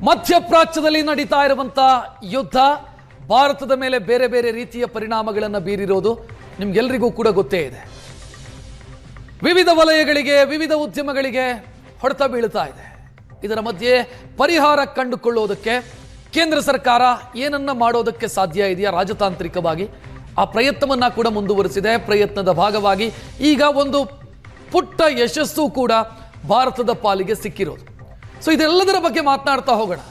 ಮಧ್ಯಪ್ರಾಚ್ಯದಲ್ಲಿ ನಡೀತಾ ಇರುವಂತಹ ಯುದ್ಧ ಭಾರತದ ಮೇಲೆ ಬೇರೆ ಬೇರೆ ರೀತಿಯ ಪರಿಣಾಮಗಳನ್ನು ಬೀರಿರೋದು ನಿಮ್ಗೆಲ್ಲರಿಗೂ ಕೂಡ ಗೊತ್ತೇ ಇದೆ. ವಿವಿಧ ವಲಯಗಳಿಗೆ, ವಿವಿಧ ಉದ್ಯಮಗಳಿಗೆ ಹೊಡೆತ ಬೀಳುತ್ತಾ ಇದೆ. ಇದರ ಮಧ್ಯೆ ಪರಿಹಾರ ಕಂಡುಕೊಳ್ಳೋದಕ್ಕೆ ಕೇಂದ್ರ ಸರ್ಕಾರ ಏನನ್ನ ಮಾಡೋದಕ್ಕೆ ಸಾಧ್ಯ ಇದೆಯಾ ರಾಜತಾಂತ್ರಿಕವಾಗಿ, ಆ ಪ್ರಯತ್ನವನ್ನ ಕೂಡ ಮುಂದುವರಿಸಿದೆ. ಪ್ರಯತ್ನದ ಭಾಗವಾಗಿ ಈಗ ಒಂದು ಪುಟ್ಟ ಯಶಸ್ಸು ಕೂಡ ಭಾರತದ ಪಾಲಿಗೆ ಸಿಕ್ಕಿರೋದು. ಸೊ ಇದೆಲ್ಲದರ ಬಗ್ಗೆ ಮಾತನಾಡ್ತಾ ಹೋಗೋಣ.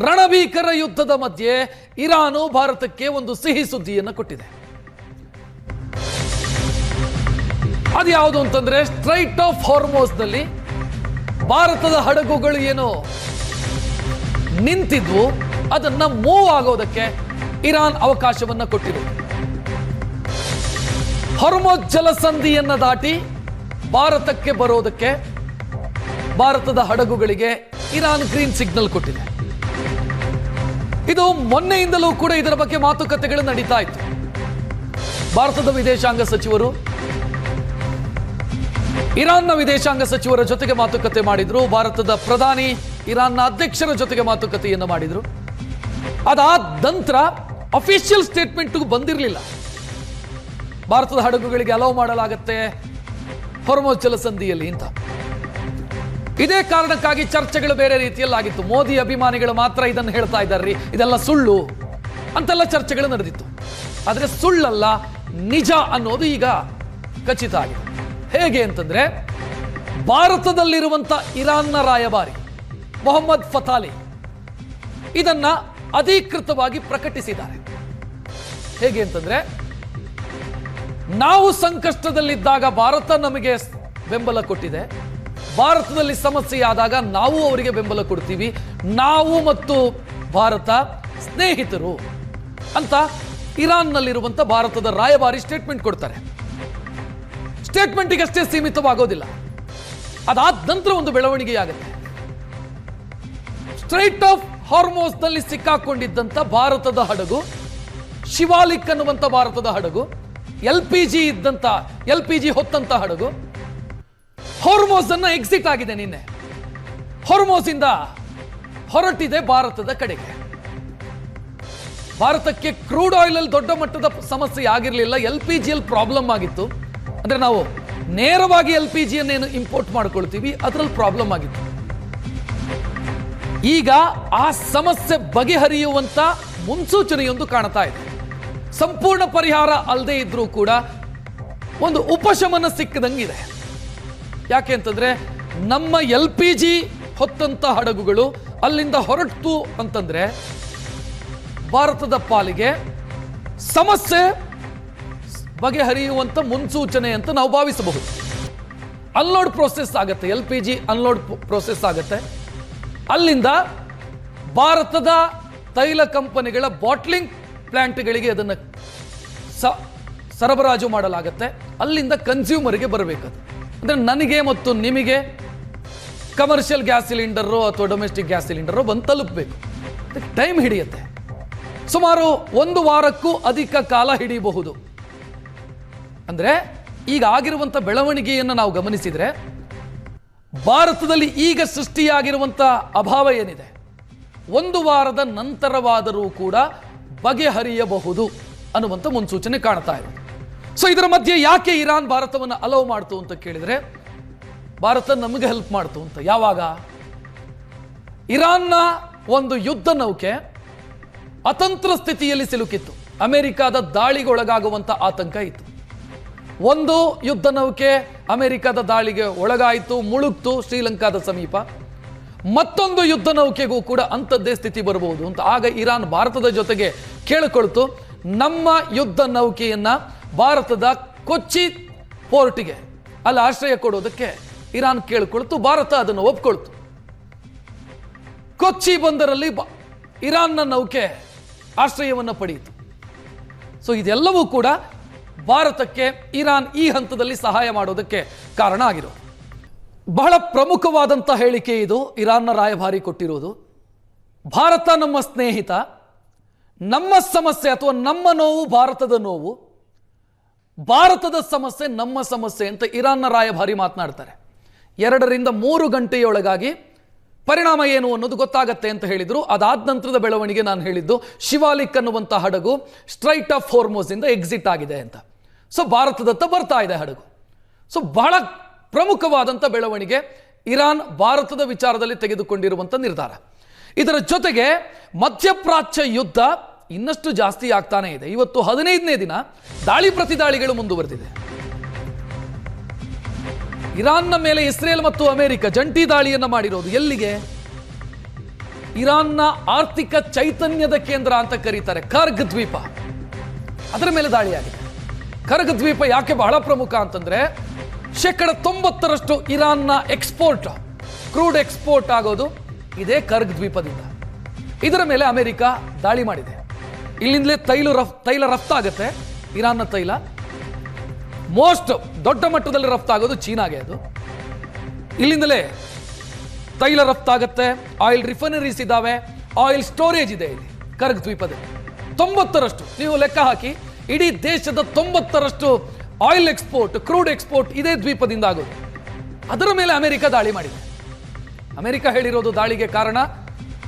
ರಣಭೀಕರ ಯುದ್ಧದ ಮಧ್ಯೆ ಇರಾನು ಭಾರತಕ್ಕೆ ಒಂದು ಸಿಹಿ ಸುದ್ದಿಯನ್ನು ಕೊಟ್ಟಿದೆ. ಅದು ಯಾವುದು ಅಂತಂದ್ರೆ, ಸ್ಟ್ರೈಟ್ ಆಫ್ ಹಾರ್ಮೋಸ್ನಲ್ಲಿ ಭಾರತದ ಹಡಗುಗಳು ಏನು ನಿಂತಿದ್ವು ಅದನ್ನ ಮೂವ್ ಆಗೋದಕ್ಕೆ ಇರಾನ್ ಅವಕಾಶವನ್ನ ಕೊಟ್ಟಿದೆ. ಹಾರ್ಮೋಸ್ ಜಲಸಂಧಿಯನ್ನ ದಾಟಿ ಭಾರತಕ್ಕೆ ಬರೋದಕ್ಕೆ ಭಾರತದ ಹಡಗುಗಳಿಗೆ ಇರಾನ್ ಗ್ರೀನ್ ಸಿಗ್ನಲ್ ಕೊಟ್ಟಿದೆ. ಇದು ಮೊನ್ನೆಯಿಂದಲೂ ಕೂಡ ಇದರ ಬಗ್ಗೆ ಮಾತುಕತೆಗಳು ನಡೀತಾ ಇತ್ತು. ಭಾರತದ ವಿದೇಶಾಂಗ ಸಚಿವರು ಇರಾನ್ನ ವಿದೇಶಾಂಗ ಸಚಿವರ ಜೊತೆಗೆ ಮಾತುಕತೆ ಮಾಡಿದ್ರು. ಭಾರತದ ಪ್ರಧಾನಿ ಇರಾನ್ನ ಅಧ್ಯಕ್ಷರ ಜೊತೆಗೆ ಮಾತುಕತೆಯನ್ನು ಮಾಡಿದ್ರು. ಅದಾದ ನಂತರ ಅಫಿಷಿಯಲ್ ಸ್ಟೇಟ್ಮೆಂಟ್ ಬಂದಿರಲಿಲ್ಲ. ಭಾರತದ ಹಡಗುಗಳಿಗೆ ಅಲೌ ಮಾಡಲಾಗತ್ತೆ ಹಾರ್ಮೋಸ್ ಜಲಸಂಧಿಯಲ್ಲಿ ಅಂತ. ಇದೇ ಕಾರಣಕ್ಕಾಗಿ ಚರ್ಚೆಗಳು ಬೇರೆ ರೀತಿಯಲ್ಲಾಗಿತ್ತು. ಮೋದಿ ಅಭಿಮಾನಿಗಳು ಮಾತ್ರ ಇದನ್ನು ಹೇಳ್ತಾ ಇದ್ದಾರ್ರಿ, ಇದೆಲ್ಲ ಸುಳ್ಳು ಅಂತೆಲ್ಲ ಚರ್ಚೆಗಳು ನಡೆದಿತ್ತು. ಆದರೆ ಸುಳ್ಳಲ್ಲ, ನಿಜ ಅನ್ನೋದು ಈಗ ಖಚಿತ ಆಗಿದೆ. ಹೇಗೆ ಅಂತಂದ್ರೆ, ಭಾರತದಲ್ಲಿರುವಂತ ಇರಾನ್ನ ರಾಯಭಾರಿ ಮೊಹಮ್ಮದ್ ಫತಾಲಿ ಇದನ್ನ ಅಧಿಕೃತವಾಗಿ ಪ್ರಕಟಿಸಿದ್ದಾರೆ. ಹೇಗೆ ಅಂತಂದ್ರೆ, ನಾವು ಸಂಕಷ್ಟದಲ್ಲಿದ್ದಾಗ ಭಾರತ ನಮಗೆ ಬೆಂಬಲ ಕೊಟ್ಟಿದೆ, ಭಾರತದಲ್ಲಿ ಸಮಸ್ಯೆ ಆದಾಗ ನಾವು ಅವರಿಗೆ ಬೆಂಬಲ ಕೊಡ್ತೀವಿ, ನಾವು ಮತ್ತು ಭಾರತ ಸ್ನೇಹಿತರು ಅಂತ ಇರಾನ್ನಲ್ಲಿರುವಂತ ಭಾರತದ ರಾಯಭಾರಿ ಸ್ಟೇಟ್ಮೆಂಟ್ ಕೊಡ್ತಾರೆ. ಸ್ಟೇಟ್ಮೆಂಟ್ಗೆ ಅಷ್ಟೇ ಸೀಮಿತವಾಗೋದಿಲ್ಲ, ಅದಾದ ನಂತರ ಒಂದು ಬೆಳವಣಿಗೆ ಆಗುತ್ತೆ. ಸ್ಟ್ರೈಟ್ ಆಫ್ ಹಾರ್ಮೋಸ್ ನಲ್ಲಿ ಸಿಕ್ಕಾಕೊಂಡಿದ್ದಂತ ಭಾರತದ ಹಡಗು ಶಿವಾಲಿಕ್ ಅನ್ನುವಂತ ಭಾರತದ ಹಡಗು, ಎಲ್ ಪಿ ಜಿ ಹೊತ್ತಂತ ಹಡಗು ಹಾರ್ಮೋಸ್ ಅನ್ನ ಎಕ್ಸಿಟ್ ಆಗಿದೆ. ನಿನ್ನೆ ಹಾರ್ಮೋಸ್ ಇಂದ ಹೊರಟಿದೆ ಭಾರತದ ಕಡೆಗೆ. ಭಾರತಕ್ಕೆ ಕ್ರೂಡ್ ಆಯಿಲ್ ಅಲ್ಲಿ ದೊಡ್ಡ ಮಟ್ಟದ ಸಮಸ್ಯೆ ಆಗಿರಲಿಲ್ಲ, ಎಲ್ ಪಿ ಜಿ ಅಲ್ಲಿ ಪ್ರಾಬ್ಲಮ್ ಆಗಿತ್ತು. ಅಂದ್ರೆ ನಾವು ನೇರವಾಗಿ ಎಲ್ ಪಿ ಜಿ ಅನ್ನೇನು ಇಂಪೋರ್ಟ್ ಮಾಡ್ಕೊಳ್ತೀವಿ, ಅದರಲ್ಲಿ ಪ್ರಾಬ್ಲಮ್ ಆಗಿತ್ತು. ಈಗ ಆ ಸಮಸ್ಯೆ ಬಗೆಹರಿಯುವಂತ ಮುನ್ಸೂಚನೆಯೊಂದು ಕಾಣ್ತಾ ಇದೆ. ಸಂಪೂರ್ಣ ಪರಿಹಾರ ಅಲ್ಲದೆ ಇದ್ರೂ ಕೂಡ ಒಂದು ಉಪಶಮನ ಸಿಕ್ಕದಂಗಿದೆ. ಯಾಕೆ ಅಂತಂದ್ರೆ, ನಮ್ಮ ಎಲ್ ಪಿ ಜಿ ಹೊತ್ತಂತ ಹಡಗುಗಳು ಅಲ್ಲಿಂದ ಹೊರಟು ಅಂತಂದ್ರೆ ಭಾರತದ ಪಾಲಿಗೆ ಸಮಸ್ಯೆ ಬಗೆಹರಿಯುವಂತ ಮುನ್ಸೂಚನೆ ಅಂತ ನಾವು ಭಾವಿಸಬಹುದು. ಅನ್ಲೋಡ್ ಪ್ರೋಸೆಸ್ ಆಗುತ್ತೆ, L P G unload process ಆಗುತ್ತೆ. ಅಲ್ಲಿಂದ ಭಾರತದ ತೈಲ ಕಂಪನಿಗಳ ಬಾಟ್ಲಿಂಗ್ ಪ್ಲಾಂಟ್ಗಳಿಗೆ ಅದನ್ನು ಸರಬರಾಜು ಮಾಡಲಾಗುತ್ತೆ. ಅಲ್ಲಿಂದ ಕನ್ಸ್ಯೂಮರ್ಗೆ ಬರಬೇಕದು. ಅಂದರೆ ನನಗೆ ಮತ್ತು ನಿಮಗೆ ಕಮರ್ಷಿಯಲ್ ಗ್ಯಾಸ್ ಸಿಲಿಂಡರು ಅಥವಾ ಡೊಮೆಸ್ಟಿಕ್ ಗ್ಯಾಸ್ ಸಿಲಿಂಡರು ಬಂದು ತಲುಪಬೇಕು. ಅದಕ್ಕೆ ಟೈಮ್ ಹಿಡಿಯುತ್ತೆ. ಸುಮಾರು 1 ವಾರಕ್ಕೂ ಅಧಿಕ ಕಾಲ ಹಿಡಿಯಬಹುದು. ಅಂದರೆ ಈಗ ಆಗಿರುವಂಥ ಬೆಳವಣಿಗೆಯನ್ನು ನಾವು ಗಮನಿಸಿದರೆ, ಭಾರತದಲ್ಲಿ ಈಗ ಸೃಷ್ಟಿಯಾಗಿರುವಂಥ ಅಭಾವ ಏನಿದೆ 1 ವಾರದ ನಂತರವಾದರೂ ಕೂಡ ಬಗೆಹರಿಯಬಹುದು ಅನ್ನುವಂಥ ಮುನ್ಸೂಚನೆ ಕಾಣ್ತಾ ಇದೆ. ಸೊ ಇದರ ಮಧ್ಯೆ ಯಾಕೆ ಇರಾನ್ ಭಾರತವನ್ನು ಅಲೌ ಮಾಡ್ತು ಅಂತ ಕೇಳಿದರೆ, ಭಾರತ ನಮಗೆ ಹೆಲ್ಪ್ ಮಾಡ್ತು ಅಂತ. ಯಾವಾಗ ಇರಾನ್ನ ಒಂದು ಯುದ್ಧ ನೌಕೆ ಅತಂತ್ರ ಸ್ಥಿತಿಯಲ್ಲಿ ಸಿಲುಕಿತ್ತು, ಅಮೆರಿಕಾದ ದಾಳಿಗೆ ಒಳಗಾಗುವಂಥ ಆತಂಕ ಇತ್ತು. ಒಂದು ಯುದ್ಧ ನೌಕೆ ಅಮೆರಿಕಾದ ದಾಳಿಗೆ ಒಳಗಾಯಿತು, ಮುಳುಗ್ತು ಶ್ರೀಲಂಕಾದ ಸಮೀಪ. ಮತ್ತೊಂದು ಯುದ್ಧ ನೌಕೆಗೂ ಕೂಡ ಅಂಥದ್ದೇ ಸ್ಥಿತಿ ಬರಬಹುದು ಅಂತ. ಆಗ ಇರಾನ್ ಭಾರತದ ಜೊತೆಗೆ ಕೇಳಿಕೊಳ್ತು, ನಮ್ಮ ಯುದ್ಧ ನೌಕೆಯನ್ನ ಭಾರತದ ಕೊಚ್ಚಿ ಪೋರ್ಟಿಗೆ ಅಲ್ಲಿ ಆಶ್ರಯ ಕೊಡೋದಕ್ಕೆ ಇರಾನ್ ಕೇಳಿಕೊಳ್ತು. ಭಾರತ ಅದನ್ನು ಒಪ್ಕೊಳ್ತು. ಕೊಚ್ಚಿ ಬಂದರಲ್ಲಿ ಇರಾನ್ನ ನೌಕೆ ಆಶ್ರಯವನ್ನು ಪಡೆಯಿತು. ಸೊ ಇದೆಲ್ಲವೂ ಕೂಡ ಭಾರತಕ್ಕೆ ಇರಾನ್ ಈ ಹಂತದಲ್ಲಿ ಸಹಾಯ ಮಾಡೋದಕ್ಕೆ ಕಾರಣ ಆಗಿರೋದು. ಬಹಳ ಪ್ರಮುಖವಾದಂಥ ಹೇಳಿಕೆ ಇದು ಇರಾನ್ನ ರಾಯಭಾರಿ ಕೊಟ್ಟಿರೋದು. ಭಾರತ ನಮ್ಮ ಸ್ನೇಹಿತ, ನಮ್ಮ ಸಮಸ್ಯೆ ಅಥವಾ ನಮ್ಮ ನೋವು ಭಾರತದ ನೋವು, ಭಾರತದ ಸಮಸ್ಯೆ ನಮ್ಮ ಸಮಸ್ಯೆ ಅಂತ ಇರಾನ್ನ ರಾಯಭಾರಿ ಮಾತನಾಡ್ತಾರೆ. 2 ರಿಂದ 3 ಗಂಟೆಯೊಳಗಾಗಿ ಪರಿಣಾಮ ಏನು ಅನ್ನೋದು ಗೊತ್ತಾಗತ್ತೆ ಅಂತ ಹೇಳಿದ್ರು. ಅದಾದ ನಂತರದ ಬೆಳವಣಿಗೆ ನಾನು ಹೇಳಿದ್ದು ಶಿವಾಲಿಕ್ ಅನ್ನುವಂಥ ಹಡಗು ಸ್ಟ್ರೈಟ್ ಆಫ್ ಹೋರ್ಮೋಸ್ ಇಂದ ಎಕ್ಸಿಟ್ ಆಗಿದೆ ಅಂತ. ಸೊ ಭಾರತದತ್ತ ಬರ್ತಾ ಇದೆ ಹಡಗು. ಸೊ ಬಹಳ ಪ್ರಮುಖವಾದಂಥ ಬೆಳವಣಿಗೆ ಇರಾನ್ ಭಾರತದ ವಿಚಾರದಲ್ಲಿ ತೆಗೆದುಕೊಂಡಿರುವಂಥ ನಿರ್ಧಾರ. ಇದರ ಜೊತೆಗೆ ಮಧ್ಯಪ್ರಾಚ್ಯ ಯುದ್ಧ ಇನ್ನಷ್ಟು ಜಾಸ್ತಿ ಆಗ್ತಾನೆ ಇದೆ. ಇವತ್ತು 15ನೇ ದಿನ ದಾಳಿ ಪ್ರತಿದಾಳಿಗಳು ಮುಂದುವರೆದಿದೆ. ಇರಾನ್ನ ಮೇಲೆ ಇಸ್ರೇಲ್ ಮತ್ತು ಅಮೆರಿಕ ಜಂಟಿ ದಾಳಿಯನ್ನು ಮಾಡಿರೋದು ಎಲ್ಲಿಗೆ? ಇರಾನ್ನ ಆರ್ಥಿಕ ಚೈತನ್ಯದ ಕೇಂದ್ರ ಅಂತ ಕರೀತಾರೆ ಕರ್ಗ್ ದ್ವೀಪ, ಅದರ ಮೇಲೆ ದಾಳಿಯಾಗಿದೆ. ಕರ್ಗ್ ದ್ವೀಪ ಯಾಕೆ ಬಹಳ ಪ್ರಮುಖ ಅಂತಂದ್ರೆ 90% ಇರಾನ್ನ ಎಕ್ಸ್ಪೋರ್ಟ್, ಕ್ರೂಡ್ ಎಕ್ಸ್ಪೋರ್ಟ್ ಆಗೋದು ಇದೇ ಕರ್ಗ್ ದ್ವೀಪದಿಂದ. ಇದರ ಮೇಲೆ ಅಮೆರಿಕ ದಾಳಿ ಮಾಡಿದೆ. ಇಲ್ಲಿಂದಲೇ ತೈಲ ರಫ್ತಾಗುತ್ತೆ. ಇರಾನ್ನ ತೈಲ ಮೋಸ್ಟ್ ದೊಡ್ಡ ಮಟ್ಟದಲ್ಲಿ ರಫ್ತಾಗೋದು ಚೀನಾಗೆ. ಅದು ಇಲ್ಲಿಂದಲೇ ತೈಲ ರಫ್ತಾಗತ್ತೆ. ಆಯಿಲ್ ರಿಫೈನರೀಸ್ ಇದ್ದಾವೆ, ಆಯಿಲ್ ಸ್ಟೋರೇಜ್ ಇದೆ ಇಲ್ಲಿ ಕರ್ಗ್ ದ್ವೀಪದಲ್ಲಿ. 90% ನೀವು ಲೆಕ್ಕ ಹಾಕಿ, ಇಡೀ ದೇಶದ 90% ಆಯಿಲ್ ಎಕ್ಸ್ಪೋರ್ಟ್, ಕ್ರೂಡ್ ಎಕ್ಸ್ಪೋರ್ಟ್ ಇದೇ ದ್ವೀಪದಿಂದ ಆಗೋದು. ಅದರ ಮೇಲೆ ಅಮೆರಿಕ ದಾಳಿ ಮಾಡಿದೆ. ಅಮೆರಿಕ ಹೇಳಿರೋದು ದಾಳಿಗೆ ಕಾರಣ,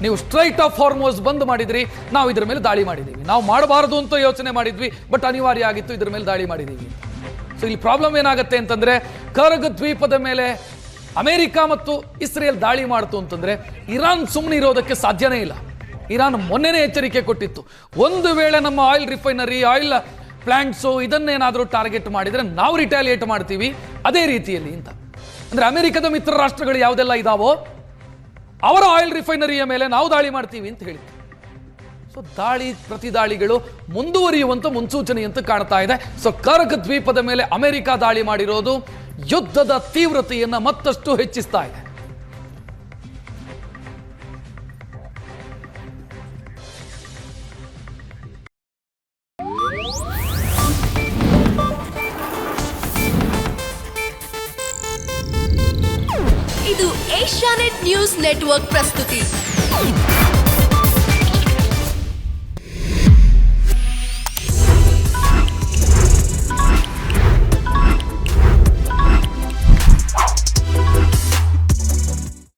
ನೀವು ಸ್ಟ್ರೈಟ್ ಆಫ್ ಹಾರ್ಮೋಸ್ ಬಂದ್ ಮಾಡಿದ್ರಿ, ನಾವು ಇದರ ಮೇಲೆ ದಾಳಿ ಮಾಡಿದ್ದೀವಿ. ನಾವು ಮಾಡಬಾರದು ಅಂತ ಯೋಚನೆ ಮಾಡಿದ್ವಿ, ಬಟ್ ಅನಿವಾರ್ಯ ಆಗಿತ್ತು, ಇದರ ಮೇಲೆ ದಾಳಿ ಮಾಡಿದ್ದೀವಿ. ಸೊ ಇಲ್ಲಿ ಪ್ರಾಬ್ಲಮ್ ಏನಾಗುತ್ತೆ ಅಂತಂದ್ರೆ, ಕರ್ಗ್ ದ್ವೀಪದ ಮೇಲೆ ಅಮೆರಿಕ ಮತ್ತು ಇಸ್ರೇಲ್ ದಾಳಿ ಮಾಡ್ತು ಅಂತಂದ್ರೆ ಇರಾನ್ ಸುಮ್ಮನೆ ಇರೋದಕ್ಕೆ ಸಾಧ್ಯನೇ ಇಲ್ಲ. ಇರಾನ್ ಮೊನ್ನೆನೇ ಎಚ್ಚರಿಕೆ ಕೊಟ್ಟಿತ್ತು, ಒಂದು ವೇಳೆ ನಮ್ಮ ಆಯಿಲ್ ರಿಫೈನರಿ, ಆಯಿಲ್ ಪ್ಲಾಂಟ್ಸು ಇದನ್ನೇನಾದರೂ ಟಾರ್ಗೆಟ್ ಮಾಡಿದರೆ ನಾವು ರಿಟ್ಯಾಲಿಯೇಟ್ ಮಾಡ್ತೀವಿ ಅದೇ ರೀತಿಯಲ್ಲಿ ಅಂತ. ಅಂದ್ರೆ ಅಮೆರಿಕದ ಮಿತ್ರ ರಾಷ್ಟ್ರಗಳು ಯಾವುದೆಲ್ಲ ಇದಾವೋ ಅವರ ಆಯಿಲ್ ರಿಫೈನರಿಯ ಮೇಲೆ ನಾವು ದಾಳಿ ಮಾಡ್ತೀವಿ ಅಂತ ಹೇಳಿ. ಸೊ ದಾಳಿ ಪ್ರತಿದಾಳಿಗಳು ಮುಂದುವರಿಯುವಂತ ಮುನ್ಸೂಚನೆ ಅಂತ ಕಾಣ್ತಾ ಇದೆ. ಸೊ ಕರ್ಗ್ ದ್ವೀಪದ ಮೇಲೆ ಅಮೆರಿಕ ದಾಳಿ ಮಾಡಿರೋದು ಯುದ್ಧದ ತೀವ್ರತೆಯನ್ನ ಮತ್ತಷ್ಟು ಹೆಚ್ಚಿಸ್ತಾ ಇದೆ. ಇದು ಏಷ್ಯಾನೆಟ್ ನ್ಯೂಸ್ ನೆಟ್ವರ್ಕ್ ಪ್ರಸ್ತುತಿ.